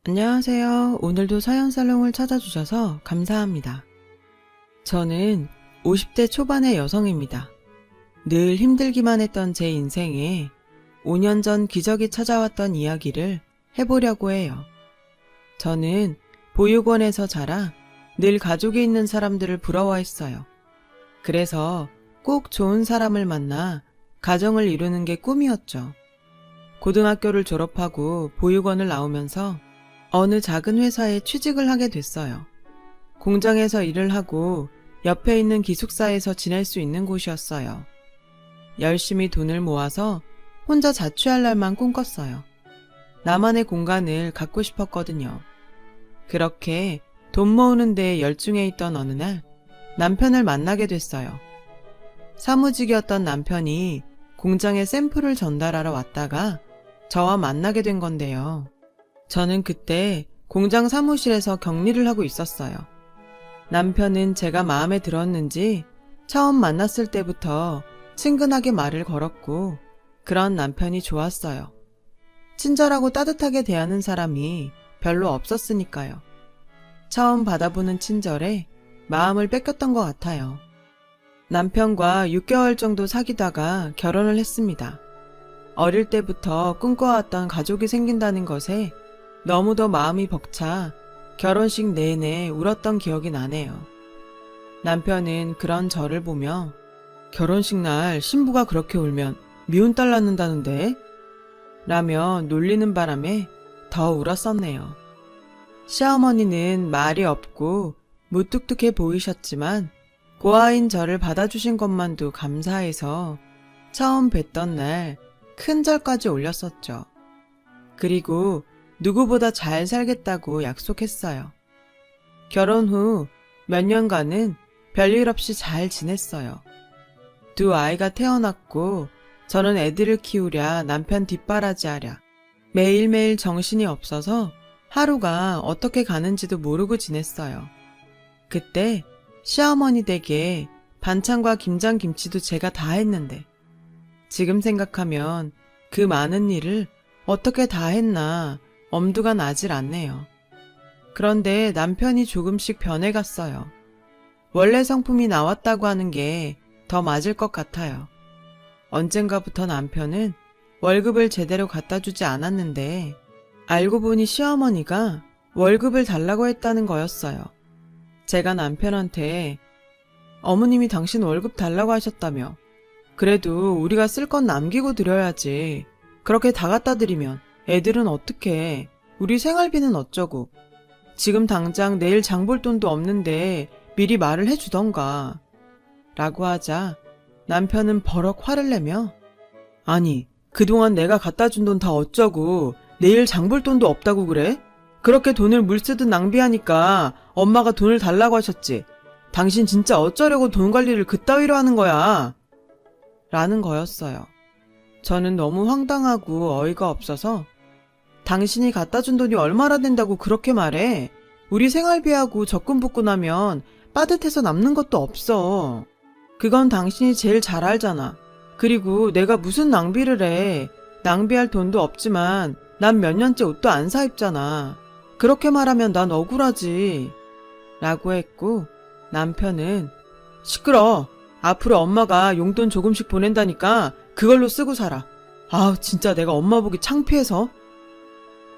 안녕하세요. 오늘도 사연살롱을 찾아주셔서 감사합니다. 저는 50대 초반의 여성입니다. 늘 힘들기만 했던 제 인생에 5년 전 기적이 찾아왔던 이야기를 해보려고 해요. 저는 보육원에서 자라 늘 가족이 있는 사람들을 부러워했어요. 그래서 꼭 좋은 사람을 만나 가정을 이루는 게 꿈이었죠. 고등학교를 졸업하고 보육원을 나오면서 어느 작은 회사에 취직을 하게 됐어요. 공장에서 일을 하고 옆에 있는 기숙사에서 지낼 수 있는 곳이었어요. 열심히 돈을 모아서 혼자 자취할 날만 꿈꿨어요. 나만의 공간을 갖고 싶었거든요. 그렇게 돈 모으는 데 열중해 있던 어느 날 남편을 만나게 됐어요. 사무직이었던 남편이 공장에 샘플을 전달하러 왔다가 저와 만나게 된 건데요. 저는 그때 공장 사무실에서 격리를 하고 있었어요. 남편은 제가 마음에 들었는지 처음 만났을 때부터 친근하게 말을 걸었고 그런 남편이 좋았어요. 친절하고 따뜻하게 대하는 사람이 별로 없었으니까요. 처음 받아보는 친절에 마음을 뺏겼던 것 같아요. 남편과 6개월 정도 사귀다가 결혼을 했습니다. 어릴 때부터 꿈꿔왔던 가족이 생긴다는 것에 너무도 마음이 벅차 결혼식 내내 울었던 기억이 나네요. 남편은 그런 저를 보며 결혼식 날 신부가 그렇게 울면 미운 딸 낳는다는데? 라며 놀리는 바람에 더 울었었네요. 시어머니는 말이 없고 무뚝뚝해 보이셨지만 고아인 저를 받아주신 것만도 감사해서 처음 뵀던 날 큰 절까지 올렸었죠. 그리고 누구보다 잘 살겠다고 약속했어요. 결혼 후 몇 년간은 별일 없이 잘 지냈어요. 두 아이가 태어났고 저는 애들을 키우랴 남편 뒷바라지하랴 매일매일 정신이 없어서 하루가 어떻게 가는지도 모르고 지냈어요. 그때 시어머니 댁에 반찬과 김장김치도 제가 다 했는데 지금 생각하면 그 많은 일을 어떻게 다 했나 엄두가 나질 않네요. 그런데 남편이 조금씩 변해갔어요. 원래 성품이 나왔다고 하는 게 더 맞을 것 같아요. 언젠가부터 남편은 월급을 제대로 갖다 주지 않았는데 알고 보니 시어머니가 월급을 달라고 했다는 거였어요. 제가 남편한테 어머님이 당신 월급 달라고 하셨다며 그래도 우리가 쓸 건 남기고 드려야지 그렇게 다 갖다 드리면 애들은 어떻게 우리 생활비는 어쩌고 지금 당장 내일 장볼 돈도 없는데 미리 말을 해주던가 라고 하자 남편은 버럭 화를 내며 아니 그동안 내가 갖다 준 돈 다 어쩌고 내일 장볼 돈도 없다고 그래? 그렇게 돈을 물 쓰듯 낭비하니까 엄마가 돈을 달라고 하셨지. 당신 진짜 어쩌려고 돈 관리를 그따위로 하는 거야. 라는 거였어요. 저는 너무 황당하고 어이가 없어서 당신이 갖다 준 돈이 얼마나 된다고 그렇게 말해? 우리 생활비하고 적금붓고 나면 빠듯해서 남는 것도 없어. 그건 당신이 제일 잘 알잖아. 그리고 내가 무슨 낭비를 해. 낭비할 돈도 없지만 난 몇 년째 옷도 안 사 입잖아. 그렇게 말하면 난 억울하지. 라고 했고 남편은 시끄러. 앞으로 엄마가 용돈 조금씩 보낸다니까 그걸로 쓰고 살아. 아 진짜 내가 엄마 보기 창피해서.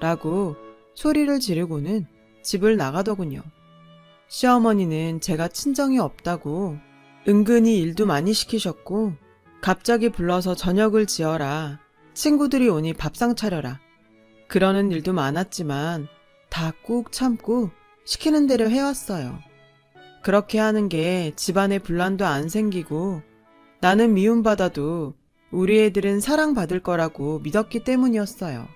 라고 소리를 지르고는 집을 나가더군요. 시어머니는 제가 친정이 없다고 은근히 일도 많이 시키셨고 갑자기 불러서 저녁을 지어라. 친구들이 오니 밥상 차려라. 그러는 일도 많았지만 다 꾹 참고 시키는 대로 해왔어요. 그렇게 하는 게 집안에 분란도 안 생기고 나는 미움받아도 우리 애들은 사랑받을 거라고 믿었기 때문이었어요.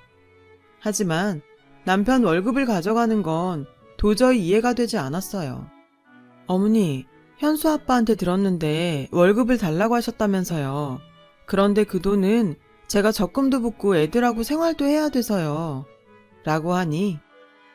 하지만 남편 월급을 가져가는 건 도저히 이해가 되지 않았어요. 어머니, 현수 아빠한테 들었는데 월급을 달라고 하셨다면서요. 그런데 그 돈은 제가 적금도 붓고 애들하고 생활도 해야 돼서요. 라고 하니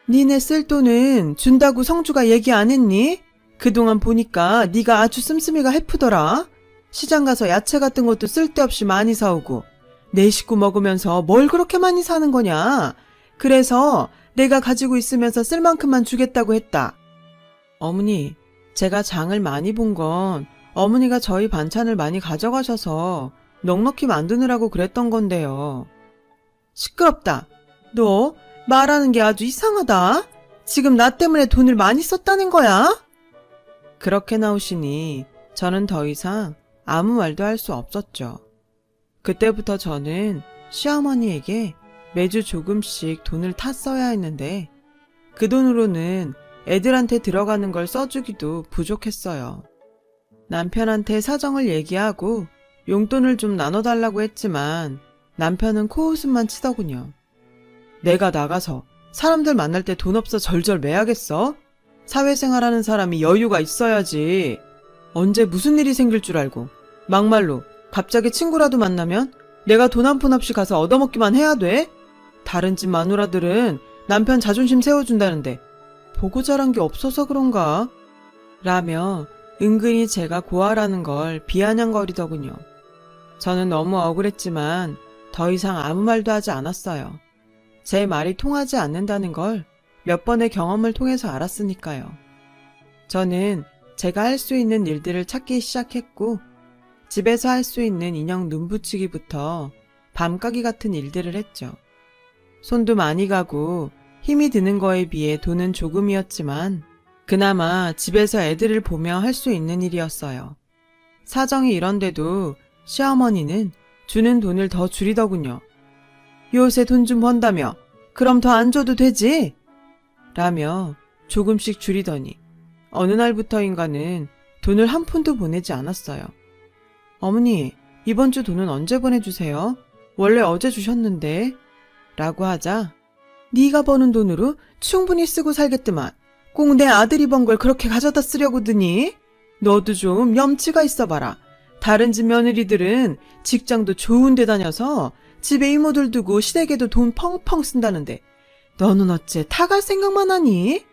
니네 쓸 돈은 준다고 성주가 얘기 안 했니? 그동안 보니까 네가 아주 씀씀이가 해프더라. 시장 가서 야채 같은 것도 쓸데없이 많이 사오고 내 식구 먹으면서 뭘 그렇게 많이 사는 거냐. 그래서 내가 가지고 있으면서 쓸 만큼만 주겠다고 했다. 어머니, 제가 장을 많이 본 건 어머니가 저희 반찬을 많이 가져가셔서 넉넉히 만드느라고 그랬던 건데요. 시끄럽다. 너 말하는 게 아주 이상하다. 지금 나 때문에 돈을 많이 썼다는 거야? 그렇게 나오시니 저는 더 이상 아무 말도 할 수 없었죠. 그때부터 저는 시어머니에게 매주 조금씩 돈을 탔어야 했는데 그 돈으로는 애들한테 들어가는 걸 써주기도 부족했어요. 남편한테 사정을 얘기하고 용돈을 좀 나눠달라고 했지만 남편은 코웃음만 치더군요. 내가 나가서 사람들 만날 때 돈 없어 절절 매야겠어? 사회생활하는 사람이 여유가 있어야지. 언제 무슨 일이 생길 줄 알고 막말로 갑자기 친구라도 만나면 내가 돈 한 푼 없이 가서 얻어먹기만 해야 돼? 다른 집 마누라들은 남편 자존심 세워준다는데 보고 자란 게 없어서 그런가? 라며 은근히 제가 고아라는 걸 비아냥거리더군요. 저는 너무 억울했지만 더 이상 아무 말도 하지 않았어요. 제 말이 통하지 않는다는 걸 몇 번의 경험을 통해서 알았으니까요. 저는 제가 할 수 있는 일들을 찾기 시작했고 집에서 할 수 있는 인형 눈 붙이기부터 밤가기 같은 일들을 했죠. 손도 많이 가고 힘이 드는 거에 비해 돈은 조금이었지만 그나마 집에서 애들을 보며 할 수 있는 일이었어요. 사정이 이런데도 시어머니는 주는 돈을 더 줄이더군요. 요새 돈 좀 번다며 그럼 더 안 줘도 되지? 라며 조금씩 줄이더니 어느 날부터인가는 돈을 한 푼도 보내지 않았어요. 어머니, 이번 주 돈은 언제 보내주세요? 원래 어제 주셨는데. 라고 하자 네가 버는 돈으로 충분히 쓰고 살겠더만 꼭 내 아들이 번 걸 그렇게 가져다 쓰려고 드니? 너도 좀 염치가 있어봐라. 다른 집 며느리들은 직장도 좋은 데 다녀서 집에 이모들 두고 시댁에도 돈 펑펑 쓴다는데 너는 어째 타갈 생각만 하니?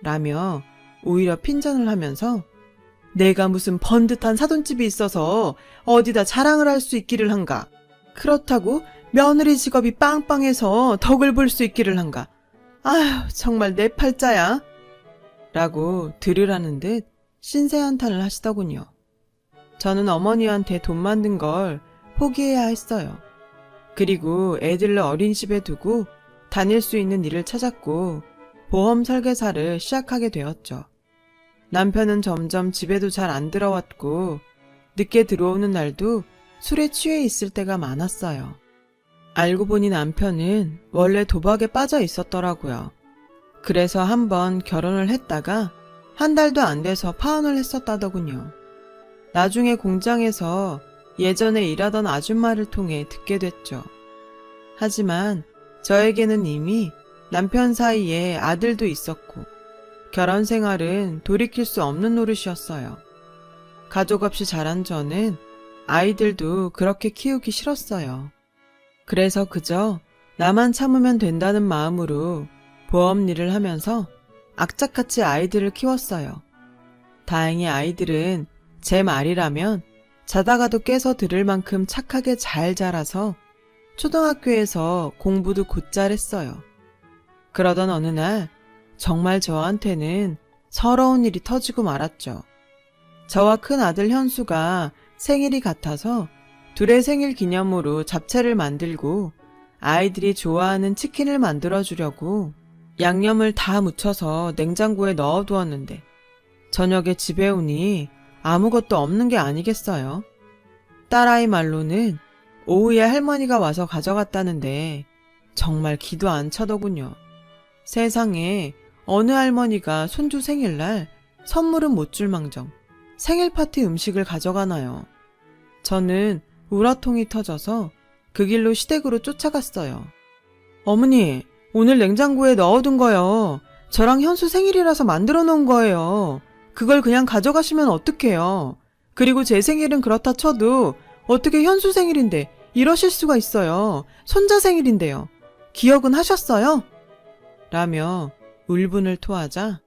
라며 오히려 핀잔을 하면서 내가 무슨 번듯한 사돈집이 있어서 어디다 자랑을 할 수 있기를 한가? 그렇다고 며느리 직업이 빵빵해서 덕을 볼 수 있기를 한가? 아휴, 정말 내 팔자야. 라고 들으라는 듯 신세한탄을 하시더군요. 저는 어머니한테 돈 만든 걸 포기해야 했어요. 그리고 애들을 어린이집에 두고 다닐 수 있는 일을 찾았고 보험 설계사를 시작하게 되었죠. 남편은 점점 집에도 잘 안 들어왔고 늦게 들어오는 날도 술에 취해 있을 때가 많았어요. 알고 보니 남편은 원래 도박에 빠져 있었더라고요. 그래서 한번 결혼을 했다가 한 달도 안 돼서 파혼을 했었다더군요. 나중에 공장에서 예전에 일하던 아줌마를 통해 듣게 됐죠. 하지만 저에게는 이미 남편 사이에 아들도 있었고 결혼 생활은 돌이킬 수 없는 노릇이었어요. 가족 없이 자란 저는 아이들도 그렇게 키우기 싫었어요. 그래서 그저 나만 참으면 된다는 마음으로 보험 일을 하면서 악착같이 아이들을 키웠어요. 다행히 아이들은 제 말이라면 자다가도 깨서 들을 만큼 착하게 잘 자라서 초등학교에서 공부도 곧잘 했어요. 그러던 어느 날 정말 저한테는 서러운 일이 터지고 말았죠. 저와 큰 아들 현수가 생일이 같아서 둘의 생일 기념으로 잡채를 만들고 아이들이 좋아하는 치킨을 만들어주려고 양념을 다 묻혀서 냉장고에 넣어두었는데 저녁에 집에 오니 아무것도 없는 게 아니겠어요. 딸아이 말로는 오후에 할머니가 와서 가져갔다는데 정말 기도 안 차더군요. 세상에 어느 할머니가 손주 생일날 선물은 못 줄 망정 생일 파티 음식을 가져가나요. 저는 우라통이 터져서 그 길로 시댁으로 쫓아갔어요. 어머니, 오늘 냉장고에 넣어둔 거요. 저랑 현수 생일이라서 만들어 놓은 거예요. 그걸 그냥 가져가시면 어떡해요. 그리고 제 생일은 그렇다 쳐도 어떻게 현수 생일인데 이러실 수가 있어요. 손자 생일인데요. 기억은 하셨어요? 라며 울분을 토하자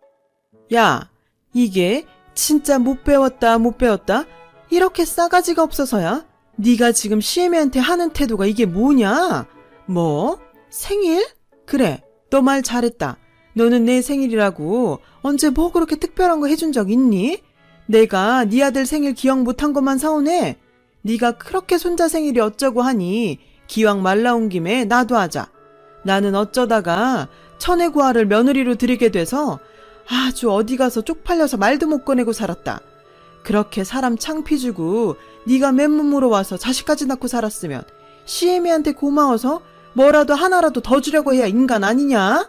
야, 이게 진짜 못 배웠다 못 배웠다? 이렇게 싸가지가 없어서야? 네가 지금 시애미한테 하는 태도가 이게 뭐냐? 뭐? 생일? 그래, 너 말 잘했다. 너는 내 생일이라고 언제 뭐 그렇게 특별한 거 해준 적 있니? 내가 네 아들 생일 기억 못한 것만 서운해. 네가 그렇게 손자 생일이 어쩌고 하니 기왕 말 나온 김에 나도 하자. 나는 어쩌다가 천혜구하를 며느리로 들이게 돼서 아주 어디 가서 쪽팔려서 말도 못 꺼내고 살았다. 그렇게 사람 창피 주고 네가 맨몸으로 와서 자식까지 낳고 살았으면 시애미한테 고마워서 뭐라도 하나라도 더 주려고 해야 인간 아니냐?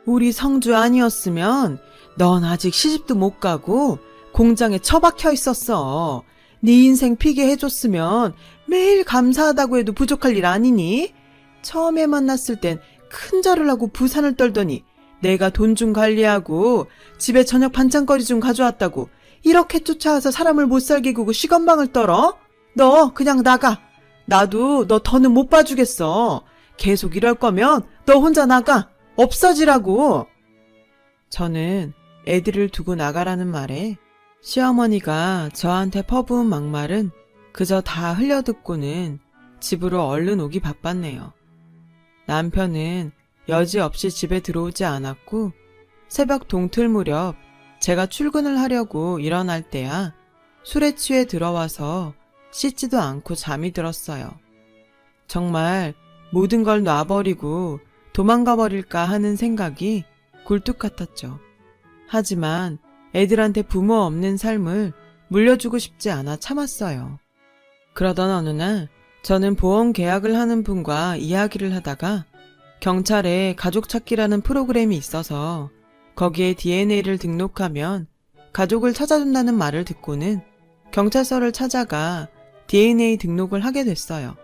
우리 성주 아니었으면 넌 아직 시집도 못 가고 공장에 처박혀 있었어. 네 인생 피게 해줬으면 매일 감사하다고 해도 부족할 일 아니니? 처음에 만났을 땐 큰절을 하고 부산을 떨더니 내가 돈 좀 관리하고 집에 저녁 반찬거리 좀 가져왔다고 이렇게 쫓아와서 사람을 못 살게 구고 시건방을 떨어? 너 그냥 나가. 나도 너 더는 못 봐주겠어. 계속 이럴 거면 너 혼자 나가. 없어지라고. 저는 애들을 두고 나가라는 말에 시어머니가 저한테 퍼부은 막말은 그저 다 흘려듣고는 집으로 얼른 오기 바빴네요. 남편은 여지없이 집에 들어오지 않았고 새벽 동틀 무렵 제가 출근을 하려고 일어날 때야 술에 취해 들어와서 씻지도 않고 잠이 들었어요. 정말 모든 걸 놔버리고 도망가 버릴까 하는 생각이 굴뚝 같았죠. 하지만 애들한테 부모 없는 삶을 물려주고 싶지 않아 참았어요. 그러던 어느 날 저는 보험 계약을 하는 분과 이야기를 하다가 경찰에 가족 찾기라는 프로그램이 있어서 거기에 DNA를 등록하면 가족을 찾아준다는 말을 듣고는 경찰서를 찾아가 DNA 등록을 하게 됐어요.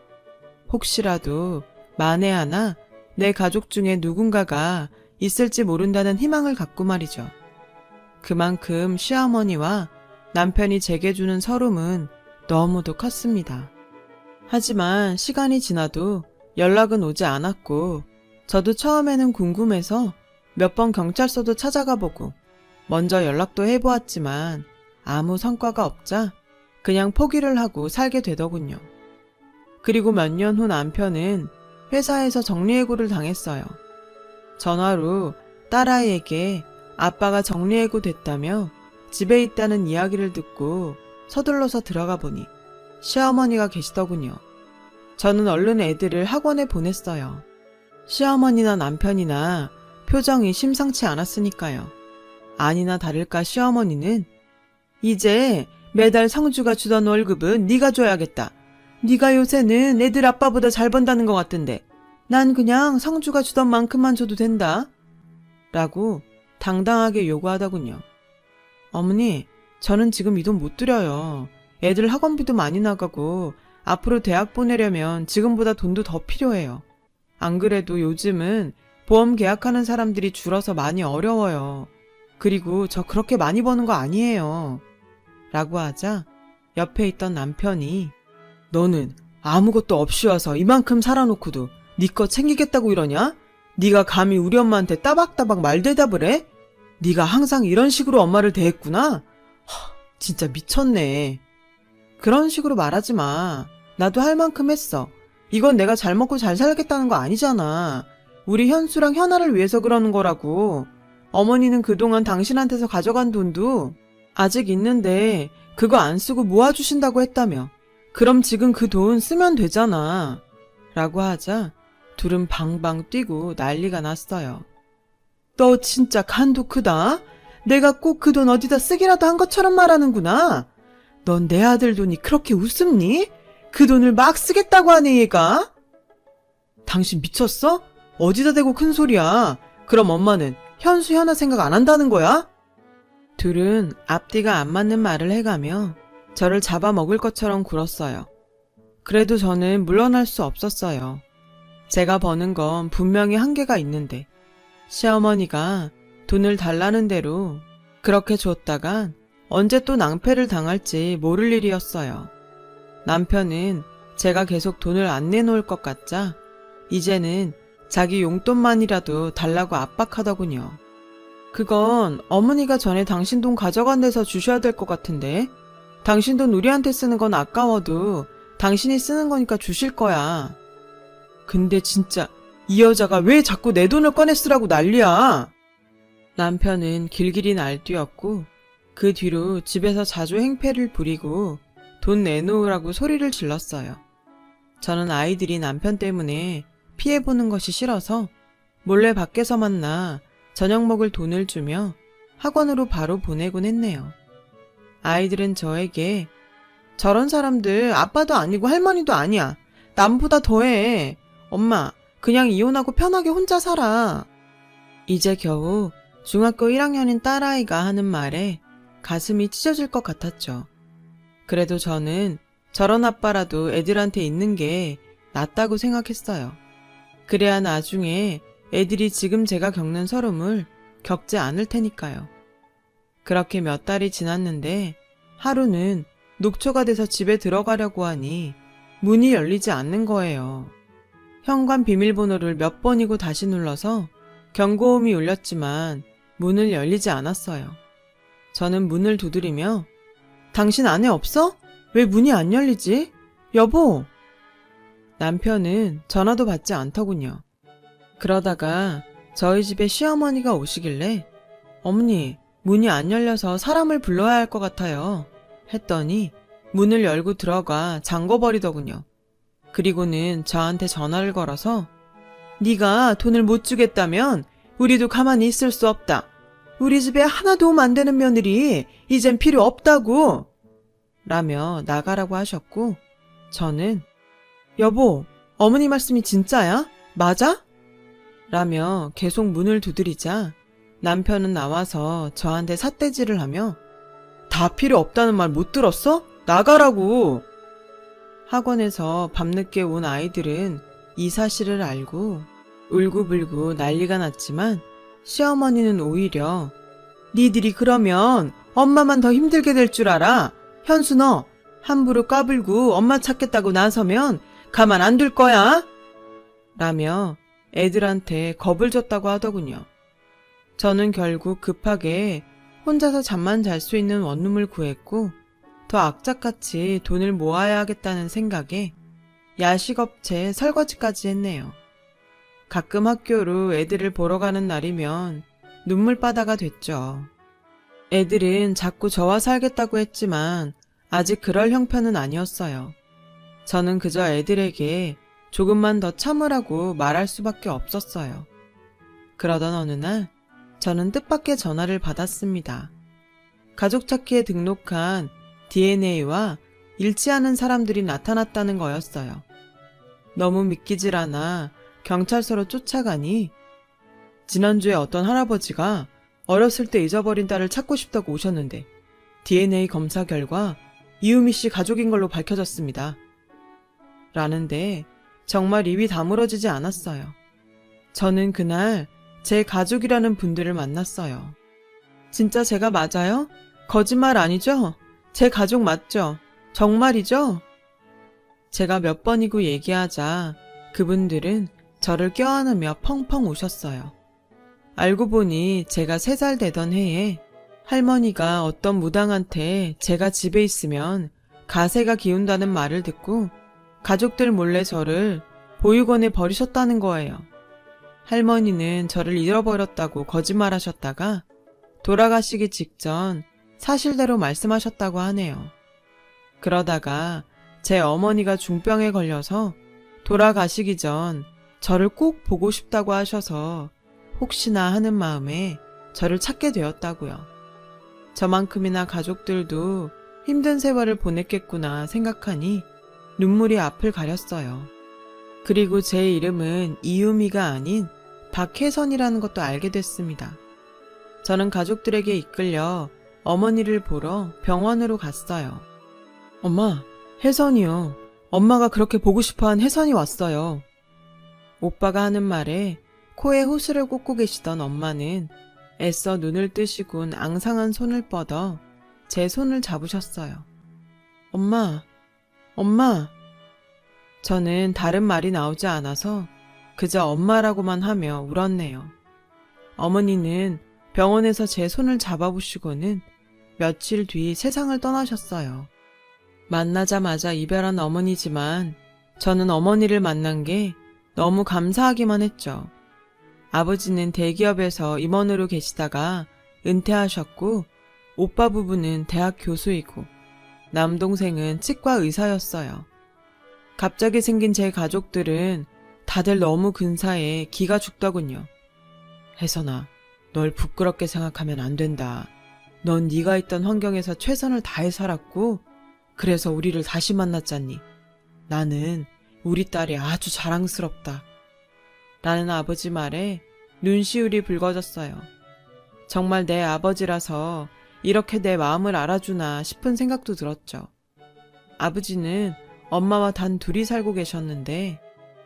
혹시라도 만에 하나 내 가족 중에 누군가가 있을지 모른다는 희망을 갖고 말이죠. 그만큼 시어머니와 남편이 제게 주는 서름은 너무도 컸습니다. 하지만 시간이 지나도 연락은 오지 않았고 저도 처음에는 궁금해서 몇 번 경찰서도 찾아가 보고 먼저 연락도 해보았지만 아무 성과가 없자 그냥 포기를 하고 살게 되더군요. 그리고 몇 년 후 남편은 회사에서 정리해고를 당했어요. 전화로 딸아이에게 아빠가 정리해고 됐다며 집에 있다는 이야기를 듣고 서둘러서 들어가 보니 시어머니가 계시더군요. 저는 얼른 애들을 학원에 보냈어요. 시어머니나 남편이나 표정이 심상치 않았으니까요. 아니나 다를까 시어머니는 이제 매달 성주가 주던 월급은 네가 줘야겠다. 네가 요새는 애들 아빠보다 잘 번다는 것 같던데 난 그냥 성주가 주던 만큼만 줘도 된다. 라고 당당하게 요구하더군요. 어머니, 저는 지금 이 돈 못 드려요. 애들 학원비도 많이 나가고 앞으로 대학 보내려면 지금보다 돈도 더 필요해요. 안 그래도 요즘은 보험 계약하는 사람들이 줄어서 많이 어려워요. 그리고 저 그렇게 많이 버는 거 아니에요. 라고 하자 옆에 있던 남편이 너는 아무것도 없이 와서 이만큼 살아놓고도 네 거 챙기겠다고 이러냐? 네가 감히 우리 엄마한테 따박따박 말대답을 해? 네가 항상 이런 식으로 엄마를 대했구나? 진짜 미쳤네. 그런 식으로 말하지 마. 나도 할 만큼 했어. 이건 내가 잘 먹고 잘 살겠다는 거 아니잖아. 우리 현수랑 현아를 위해서 그러는 거라고. 어머니는 그동안 당신한테서 가져간 돈도 아직 있는데 그거 안 쓰고 모아주신다고 했다며. 그럼 지금 그 돈 쓰면 되잖아. 라고 하자 둘은 방방 뛰고 난리가 났어요. 너 진짜 간도 크다. 내가 꼭 그 돈 어디다 쓰기라도 한 것처럼 말하는구나. 넌 내 아들 돈이 그렇게 우습니? 그 돈을 막 쓰겠다고 하네 얘가. 당신 미쳤어? 어디다 대고 큰 소리야. 그럼 엄마는 현수 현아 생각 안 한다는 거야? 둘은 앞뒤가 안 맞는 말을 해가며 저를 잡아먹을 것처럼 굴었어요. 그래도 저는 물러날 수 없었어요. 제가 버는 건 분명히 한계가 있는데 시어머니가 돈을 달라는 대로 그렇게 줬다간 언제 또 낭패를 당할지 모를 일이었어요. 남편은 제가 계속 돈을 안 내놓을 것 같자 이제는 자기 용돈만이라도 달라고 압박하더군요. 그건 어머니가 전에 당신 돈 가져간 데서 주셔야 될 것 같은데 당신 돈 우리한테 쓰는 건 아까워도 당신이 쓰는 거니까 주실 거야. 근데 진짜 이 여자가 왜 자꾸 내 돈을 꺼내 쓰라고 난리야? 남편은 길길이 날뛰었고 그 뒤로 집에서 자주 행패를 부리고 돈 내놓으라고 소리를 질렀어요. 저는 아이들이 남편 때문에 피해보는 것이 싫어서 몰래 밖에서 만나 저녁 먹을 돈을 주며 학원으로 바로 보내곤 했네요. 아이들은 저에게 저런 사람들 아빠도 아니고 할머니도 아니야. 남보다 더해. 엄마, 그냥 이혼하고 편하게 혼자 살아. 이제 겨우 중학교 1학년인 딸아이가 하는 말에 가슴이 찢어질 것 같았죠. 그래도 저는 저런 아빠라도 애들한테 있는 게 낫다고 생각했어요. 그래야 나중에 애들이 지금 제가 겪는 서름을 겪지 않을 테니까요. 그렇게 몇 달이 지났는데 하루는 녹초가 돼서 집에 들어가려고 하니 문이 열리지 않는 거예요. 현관 비밀번호를 몇 번이고 다시 눌러서 경고음이 울렸지만 문을 열리지 않았어요. 저는 문을 두드리며 당신 안에 없어? 왜 문이 안 열리지? 여보! 남편은 전화도 받지 않더군요. 그러다가 저희 집에 시어머니가 오시길래 어머니, 문이 안 열려서 사람을 불러야 할 것 같아요. 했더니 문을 열고 들어가 잠궈버리더군요. 그리고는 저한테 전화를 걸어서 네가 돈을 못 주겠다면 우리도 가만히 있을 수 없다. 우리 집에 하나 도움 안 되는 며느리 이젠 필요 없다고 라며 나가라고 하셨고 저는 여보, 어머니 말씀이 진짜야? 맞아? 라며 계속 문을 두드리자 남편은 나와서 저한테 삿대질을 하며 다 필요 없다는 말 못 들었어? 나가라고! 학원에서 밤늦게 온 아이들은 이 사실을 알고 울고불고 난리가 났지만 시어머니는 오히려 니들이 그러면 엄마만 더 힘들게 될 줄 알아. 현수 너 함부로 까불고 엄마 찾겠다고 나서면 가만 안 둘 거야. 라며 애들한테 겁을 줬다고 하더군요. 저는 결국 급하게 혼자서 잠만 잘 수 있는 원룸을 구했고 더 악착같이 돈을 모아야 하겠다는 생각에 야식업체 설거지까지 했네요. 가끔 학교로 애들을 보러 가는 날이면 눈물바다가 됐죠. 애들은 자꾸 저와 살겠다고 했지만 아직 그럴 형편은 아니었어요. 저는 그저 애들에게 조금만 더 참으라고 말할 수밖에 없었어요. 그러던 어느 날 저는 뜻밖의 전화를 받았습니다. 가족찾기에 등록한 DNA와 일치하는 사람들이 나타났다는 거였어요. 너무 믿기질 않아 경찰서로 쫓아가니 지난주에 어떤 할아버지가 어렸을 때 잊어버린 딸을 찾고 싶다고 오셨는데 DNA 검사 결과 이유미 씨 가족인 걸로 밝혀졌습니다. 라는데 정말 입이 다물어지지 않았어요. 저는 그날 제 가족이라는 분들을 만났어요. 진짜 제가 맞아요? 거짓말 아니죠? 제 가족 맞죠? 정말이죠? 제가 몇 번이고 얘기하자 그분들은 저를 껴안으며 펑펑 우셨어요. 알고 보니 제가 3살 되던 해에 할머니가 어떤 무당한테 제가 집에 있으면 가세가 기운다는 말을 듣고 가족들 몰래 저를 보육원에 버리셨다는 거예요. 할머니는 저를 잃어버렸다고 거짓말하셨다가 돌아가시기 직전 사실대로 말씀하셨다고 하네요. 그러다가 제 어머니가 중병에 걸려서 돌아가시기 전 저를 꼭 보고 싶다고 하셔서 혹시나 하는 마음에 저를 찾게 되었다고요. 저만큼이나 가족들도 힘든 세월을 보냈겠구나 생각하니 눈물이 앞을 가렸어요. 그리고 제 이름은 이유미가 아닌 박혜선이라는 것도 알게 됐습니다. 저는 가족들에게 이끌려 어머니를 보러 병원으로 갔어요. 엄마, 혜선이요. 엄마가 그렇게 보고 싶어한 혜선이 왔어요. 오빠가 하는 말에 코에 호스를 꽂고 계시던 엄마는 애써 눈을 뜨시곤 앙상한 손을 뻗어 제 손을 잡으셨어요. 엄마, 엄마. 저는 다른 말이 나오지 않아서 그저 엄마라고만 하며 울었네요. 어머니는 병원에서 제 손을 잡아보시고는 며칠 뒤 세상을 떠나셨어요. 만나자마자 이별한 어머니지만 저는 어머니를 만난 게 너무 감사하기만 했죠. 아버지는 대기업에서 임원으로 계시다가 은퇴하셨고, 오빠 부부는 대학 교수이고, 남동생은 치과 의사였어요. 갑자기 생긴 제 가족들은 다들 너무 근사해 기가 죽더군요. 혜선아, 널 부끄럽게 생각하면 안 된다. 넌 네가 있던 환경에서 최선을 다해 살았고 그래서 우리를 다시 만났잖니. 나는 우리 딸이 아주 자랑스럽다. 라는 아버지 말에 눈시울이 붉어졌어요. 정말 내 아버지라서 이렇게 내 마음을 알아주나 싶은 생각도 들었죠. 아버지는 엄마와 단 둘이 살고 계셨는데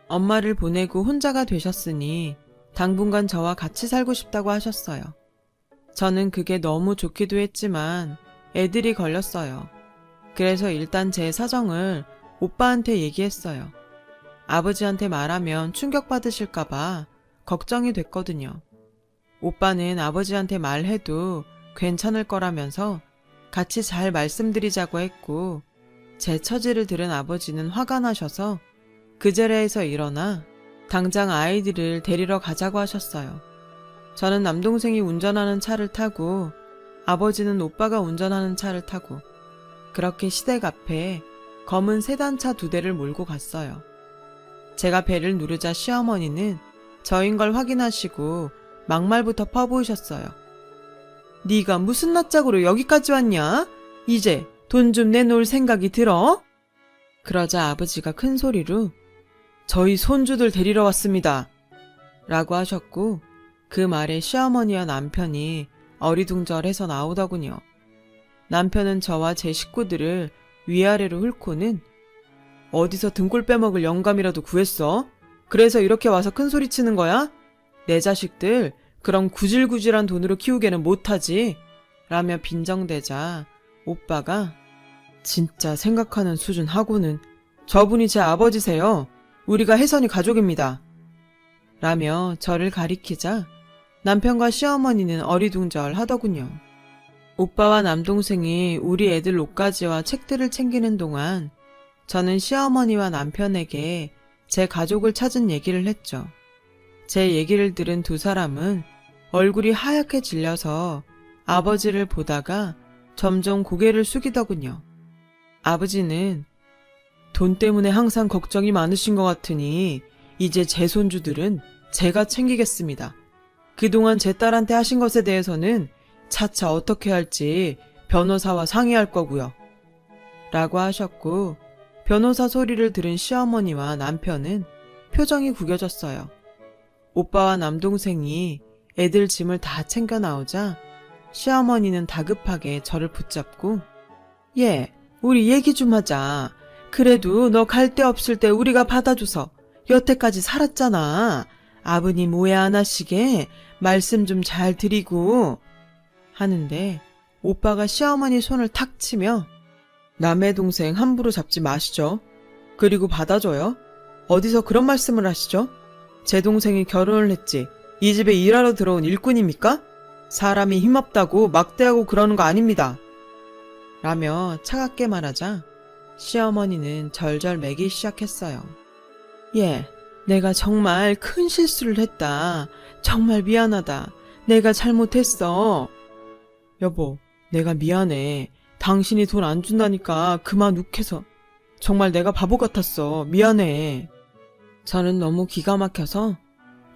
엄마를 보내고 혼자가 되셨으니 당분간 저와 같이 살고 싶다고 하셨어요. 저는 그게 너무 좋기도 했지만 애들이 걸렸어요. 그래서 일단 제 사정을 오빠한테 얘기했어요. 아버지한테 말하면 충격받으실까봐 걱정이 됐거든요. 오빠는 아버지한테 말해도 괜찮을 거라면서 같이 잘 말씀드리자고 했고, 제 처지를 들은 아버지는 화가 나셔서 그 자리에서 일어나 당장 아이들을 데리러 가자고 하셨어요. 저는 남동생이 운전하는 차를 타고 아버지는 오빠가 운전하는 차를 타고 그렇게 시댁 앞에 검은 세단차 2대를 몰고 갔어요. 제가 배를 누르자 시어머니는 저인 걸 확인하시고 막말부터 퍼부으셨어요. 네가 무슨 낯짝으로 여기까지 왔냐? 이제 돈 좀 내놓을 생각이 들어? 그러자 아버지가 큰 소리로 저희 손주들 데리러 왔습니다. 라고 하셨고 그 말에 시어머니와 남편이 어리둥절해서 나오더군요. 남편은 저와 제 식구들을 위아래로 훑고는 어디서 등골 빼먹을 영감이라도 구했어? 그래서 이렇게 와서 큰 소리 치는 거야? 내 자식들 그런 구질구질한 돈으로 키우게는 못하지. 라며 빈정대자 오빠가 진짜 생각하는 수준 하고는 저분이 제 아버지세요. 우리가 혜선이 가족입니다. 라며 저를 가리키자 남편과 시어머니는 어리둥절 하더군요. 오빠와 남동생이 우리 애들 옷가지와 책들을 챙기는 동안 저는 시어머니와 남편에게 제 가족을 찾은 얘기를 했죠. 제 얘기를 들은 2사람은 얼굴이 하얗게 질려서 아버지를 보다가 점점 고개를 숙이더군요. 아버지는 돈 때문에 항상 걱정이 많으신 것 같으니 이제 제 손주들은 제가 챙기겠습니다. 그동안 제 딸한테 하신 것에 대해서는 차차 어떻게 할지 변호사와 상의할 거고요. 라고 하셨고 변호사 소리를 들은 시어머니와 남편은 표정이 구겨졌어요. 오빠와 남동생이 애들 짐을 다 챙겨 나오자 시어머니는 다급하게 저를 붙잡고 예, 우리 얘기 좀 하자. 그래도 너 갈 데 없을 때 우리가 받아줘서 여태까지 살았잖아. 아버님 오해 안 하시게 말씀 좀 잘 드리고 하는데 오빠가 시어머니 손을 탁 치며 남의 동생 함부로 잡지 마시죠. 그리고 받아줘요. 어디서 그런 말씀을 하시죠? 제 동생이 결혼을 했지 이 집에 일하러 들어온 일꾼입니까? 사람이 힘없다고 막대하고 그러는 거 아닙니다. 라며 차갑게 말하자 시어머니는 절절 매기 시작했어요. 예, 내가 정말 큰 실수를 했다. 정말 미안하다. 내가 잘못했어. 여보, 내가 미안해. 당신이 돈 안 준다니까 그만 욱해서. 정말 내가 바보 같았어. 미안해. 저는 너무 기가 막혀서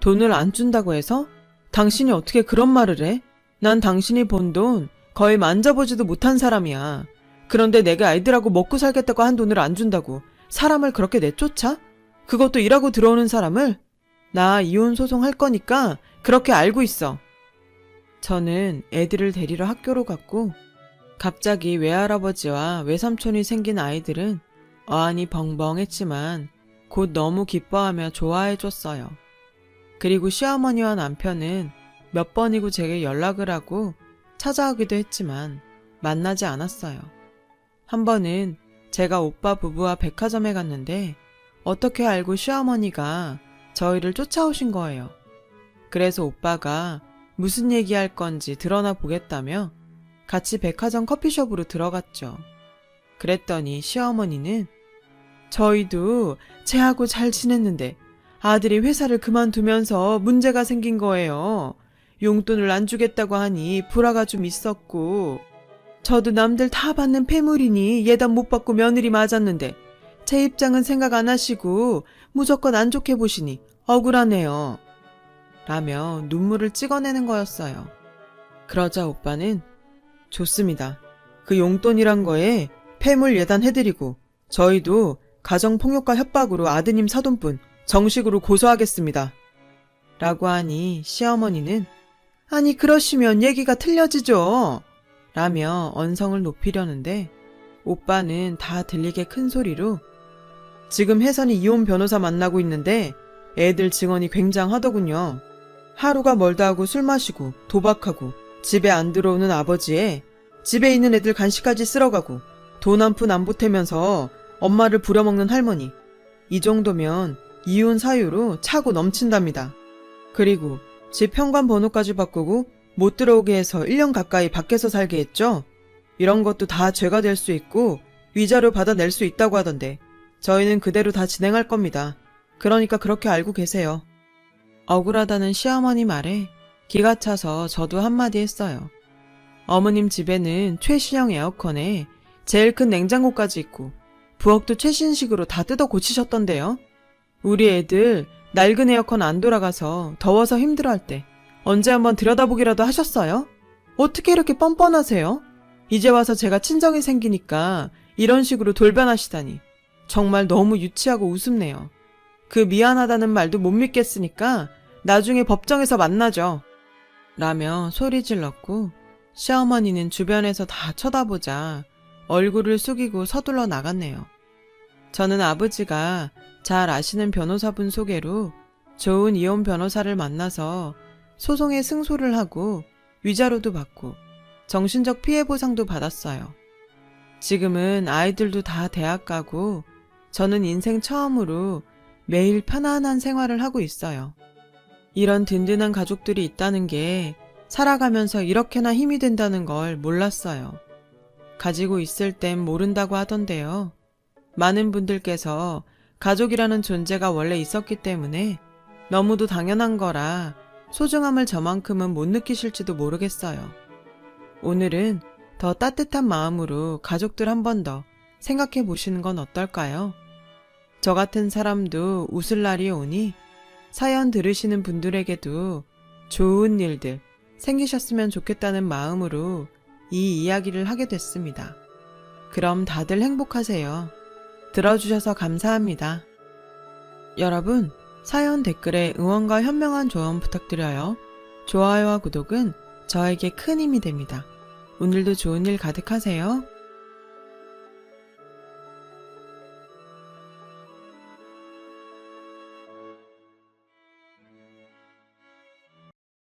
돈을 안 준다고 해서? 당신이 어떻게 그런 말을 해? 난 당신이 번 돈 거의 만져보지도 못한 사람이야. 그런데 내가 아이들하고 먹고 살겠다고 한 돈을 안 준다고 사람을 그렇게 내쫓아? 그것도 일하고 들어오는 사람을? 나 이혼 소송할 거니까 그렇게 알고 있어. 저는 애들을 데리러 학교로 갔고 갑자기 외할아버지와 외삼촌이 생긴 아이들은 어안이 벙벙했지만 곧 너무 기뻐하며 좋아해줬어요. 그리고 시어머니와 남편은 몇 번이고 제게 연락을 하고 찾아오기도 했지만 만나지 않았어요. 한 번은 제가 오빠 부부와 백화점에 갔는데 어떻게 알고 시어머니가 저희를 쫓아오신 거예요. 그래서 오빠가 무슨 얘기할 건지 드러나 보겠다며 같이 백화점 커피숍으로 들어갔죠. 그랬더니 시어머니는 저희도 쟤하고 잘 지냈는데 아들이 회사를 그만두면서 문제가 생긴 거예요. 용돈을 안 주겠다고 하니 불화가 좀 있었고, 저도 남들 다 받는 폐물이니 예단 못 받고 며느리 맞았는데 제 입장은 생각 안 하시고 무조건 안 좋게 보시니 억울하네요. 라며 눈물을 찍어내는 거였어요. 그러자 오빠는 좋습니다. 그 용돈이란 거에 폐물 예단해드리고 저희도 가정폭력과 협박으로 아드님 사돈분 정식으로 고소하겠습니다. 라고 하니 시어머니는 아니 그러시면 얘기가 틀려지죠. 라며 언성을 높이려는데 오빠는 다 들리게 큰 소리로 지금 혜선이 이혼 변호사 만나고 있는데 애들 증언이 굉장하더군요. 하루가 멀다 하고 술 마시고 도박하고 집에 안 들어오는 아버지에 집에 있는 애들 간식까지 쓸어가고 돈 한 푼 안 보태면서 엄마를 부려먹는 할머니. 이 정도면 이혼 사유로 차고 넘친답니다. 그리고 집 현관 번호까지 바꾸고 못 들어오게 해서 1년 가까이 밖에서 살게 했죠. 이런 것도 다 죄가 될 수 있고 위자료 받아낼 수 있다고 하던데 저희는 그대로 다 진행할 겁니다. 그러니까 그렇게 알고 계세요. 억울하다는 시어머니 말에 기가 차서 저도 한마디 했어요. 어머님 집에는 최신형 에어컨에 제일 큰 냉장고까지 있고 부엌도 최신식으로 다 뜯어 고치셨던데요. 우리 애들 낡은 에어컨 안 돌아가서 더워서 힘들어할 때 언제 한번 들여다보기라도 하셨어요? 어떻게 이렇게 뻔뻔하세요? 이제 와서 제가 친정이 생기니까 이런 식으로 돌변하시다니 정말 너무 유치하고 우습네요. 그 미안하다는 말도 못 믿겠으니까 나중에 법정에서 만나죠. 라며 소리 질렀고 시어머니는 주변에서 다 쳐다보자 얼굴을 숙이고 서둘러 나갔네요. 저는 아버지가 잘 아시는 변호사분 소개로 좋은 이혼 변호사를 만나서 소송에 승소를 하고 위자료도 받고 정신적 피해 보상도 받았어요. 지금은 아이들도 다 대학 가고 저는 인생 처음으로 매일 편안한 생활을 하고 있어요. 이런 든든한 가족들이 있다는 게 살아가면서 이렇게나 힘이 된다는 걸 몰랐어요. 가지고 있을 땐 모른다고 하던데요. 많은 분들께서 가족이라는 존재가 원래 있었기 때문에 너무도 당연한 거라 소중함을 저만큼은 못 느끼실지도 모르겠어요. 오늘은 더 따뜻한 마음으로 가족들 한 번 더 생각해 보시는 건 어떨까요? 저 같은 사람도 웃을 날이 오니 사연 들으시는 분들에게도 좋은 일들 생기셨으면 좋겠다는 마음으로 이 이야기를 하게 됐습니다. 그럼 다들 행복하세요. 들어주셔서 감사합니다. 여러분, 사연 댓글에 응원과 현명한 조언 부탁드려요. 좋아요와 구독은 저에게 큰 힘이 됩니다. 오늘도 좋은 일 가득하세요.